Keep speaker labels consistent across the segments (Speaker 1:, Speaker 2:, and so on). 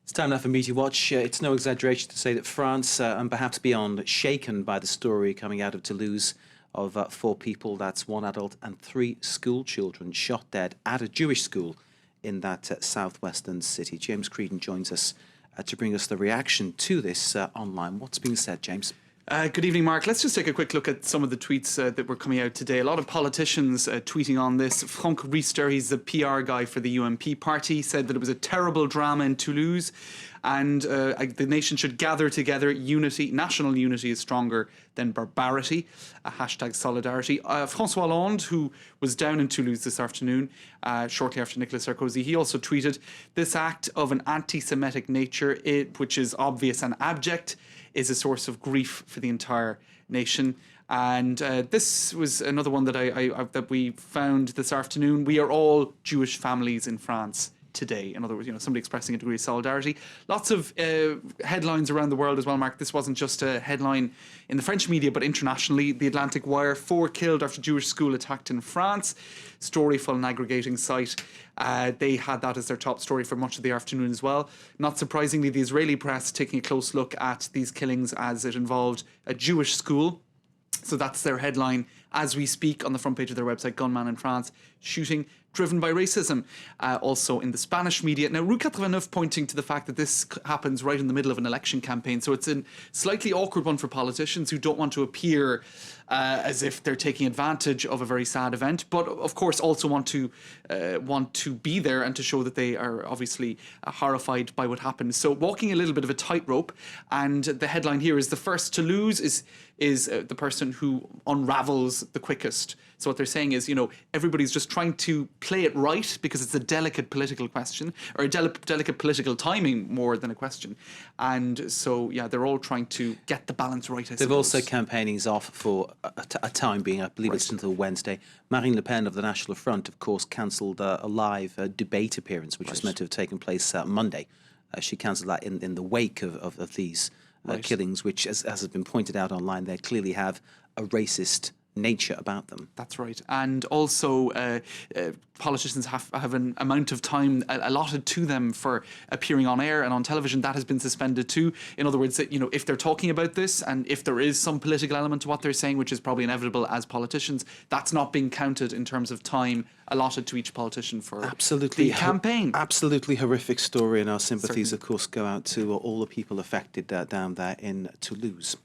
Speaker 1: It's time now for Media Watch. It's no exaggeration to say that France, and perhaps beyond, shaken by the story coming out of Toulouse of 4 people, that's 1 adult and 3 school children, shot dead at a Jewish school in that southwestern city. James Creedon joins us to bring us the reaction to this online. What's being said, James?
Speaker 2: Good evening, Mark. Let's just take a quick look at some of the tweets that were coming out today. A lot of politicians tweeting on this. Franck Riester, he's the PR guy for the UMP party, said that it was a terrible drama in Toulouse and the nation should gather together. Unity, national unity is stronger than barbarity. Hashtag solidarity. François Hollande, who was down in Toulouse this afternoon, shortly after Nicolas Sarkozy, he also tweeted, "This act of an anti-Semitic nature, which is obvious and abject, is a source of grief for the entire nation." And this was another one that that we found this afternoon. We are all Jewish families in France today. In other words, somebody expressing a degree of solidarity. Lots of headlines around the world as well, Mark. This wasn't just a headline in the French media, but internationally. The Atlantic Wire, 4 killed after Jewish school attacked in France. Story from an aggregating site. They had that as their top story for much of the afternoon as well. Not surprisingly, the Israeli press taking a close look at these killings as it involved a Jewish school. So that's their headline as we speak on the front page of their website, Gunman in France, shooting driven by racism. Also in the Spanish media. Now, Rue 89 pointing to the fact that this happens right in the middle of an election campaign. So it's a slightly awkward one for politicians who don't want to appear as if they're taking advantage of a very sad event, but of course also want to be there and to show that they are obviously horrified by what happened. So walking a little bit of a tightrope, and the headline here is the first to lose is the person who unravels the quickest. So what they're saying is, everybody's just trying to play it right because it's a delicate political question, or a delicate political timing more than a question. And so, yeah, they're all trying to get the balance right, I suppose.
Speaker 1: They've also campaigning's off for a time being, I believe it's until Wednesday. Marine Le Pen of the National Front, of course, cancelled a live debate appearance, which was meant to have taken place Monday. She cancelled that in the wake of these killings, which, as has been pointed out online, they clearly have a racist nature about them.
Speaker 2: That's right. And also politicians have an amount of time allotted to them for appearing on air and on television. That has been suspended too. In other words, if they're talking about this and if there is some political element to what they're saying, which is probably inevitable as politicians, that's not being counted in terms of time allotted to each politician for the campaign.
Speaker 1: Absolutely horrific story, and our sympathies, of course, go out to all the people affected down there in Toulouse.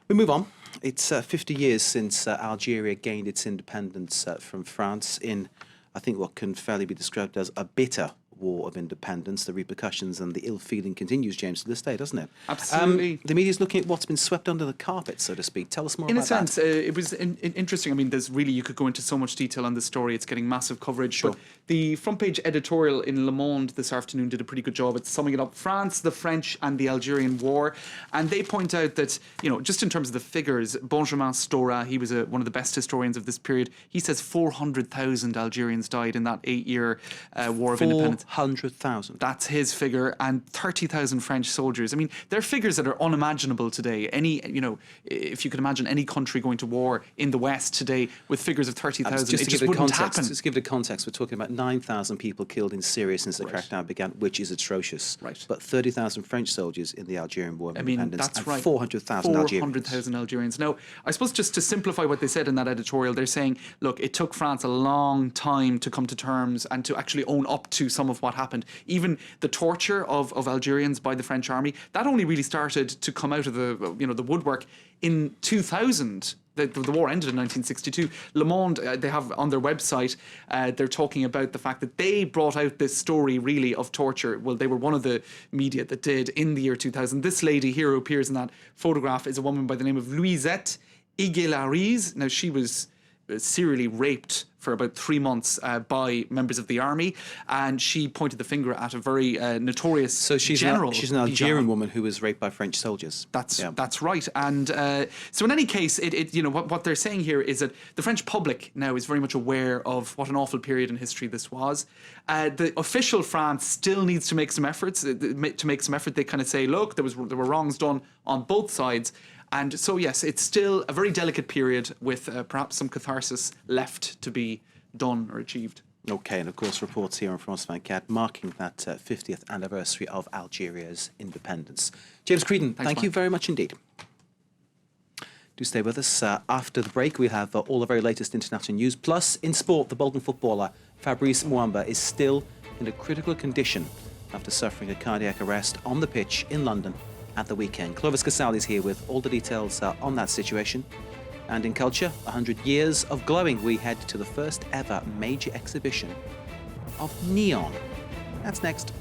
Speaker 1: We move on. It's 50 years since Algeria gained its independence from France in, I think, what can fairly be described as a bitter war of independence. The repercussions and the ill feeling continues, James, to this day, doesn't it?
Speaker 2: Absolutely.
Speaker 1: The media's looking at what's been swept under the carpet, so to speak. Tell us more about that.
Speaker 2: In a sense, it was interesting. I mean, you could go into so much detail on this story. It's getting massive coverage.
Speaker 1: Sure.
Speaker 2: But the front page editorial in Le Monde this afternoon did a pretty good job at summing it up. France, the French and the Algerian War. And they point out that, just in terms of the figures, Benjamin Stora, he was one of the best historians of this period. He says 400,000 Algerians died in that 8-year war of independence.
Speaker 1: 400,000.
Speaker 2: That's his figure, and 30,000 French soldiers. I mean, they're figures that are unimaginable today. If you could imagine any country going to war in the West today with figures of 30,000, it just wouldn't happen.
Speaker 1: Just to give it a context, we're talking about 9,000 people killed in Syria since the crackdown began, which is atrocious.
Speaker 2: Right.
Speaker 1: But 30,000 French soldiers in the Algerian War of Independence.
Speaker 2: That's right.
Speaker 1: 400,000 Algerians.
Speaker 2: 400,000 Algerians. Now, I suppose just to simplify what they said in that editorial, they're saying, look, it took France a long time to come to terms and to actually own up to some of what happened. Even the torture of Algerians by the French army, that only really started to come out of the woodwork in 2000. The war ended in 1962. Le Monde, they have on their website, they're talking about the fact that they brought out this story really of torture. Well, they were one of the media that did in the year 2000. This lady here who appears in that photograph is a woman by the name of Louisette Iguelariz. Now, she was serially raped for about 3 months by members of the army, and she pointed the finger at a very notorious general.
Speaker 1: She's an Algerian woman who was raped by French soldiers.
Speaker 2: That's right. And so in any case, what they're saying here is that the French public now is very much aware of what an awful period in history this was. The official France still needs to make some efforts. To make some effort, they kind of say, look, there were wrongs done on both sides. And so, yes, it's still a very delicate period with perhaps some catharsis left to be done or achieved.
Speaker 1: Okay, and of course, reports here on France 24 marking that 50th anniversary of Algeria's independence. James Creedon, thank you
Speaker 2: Mark.
Speaker 1: very much indeed. Do stay with us. After the break, we have all the very latest international news. Plus, in sport, the Bolton footballer Fabrice Muamba is still in a critical condition after suffering a cardiac arrest on the pitch in London at the weekend. Clovis Casale is here with all the details on that situation. And in culture, 100 years of glowing, we head to the first ever major exhibition of neon. That's next.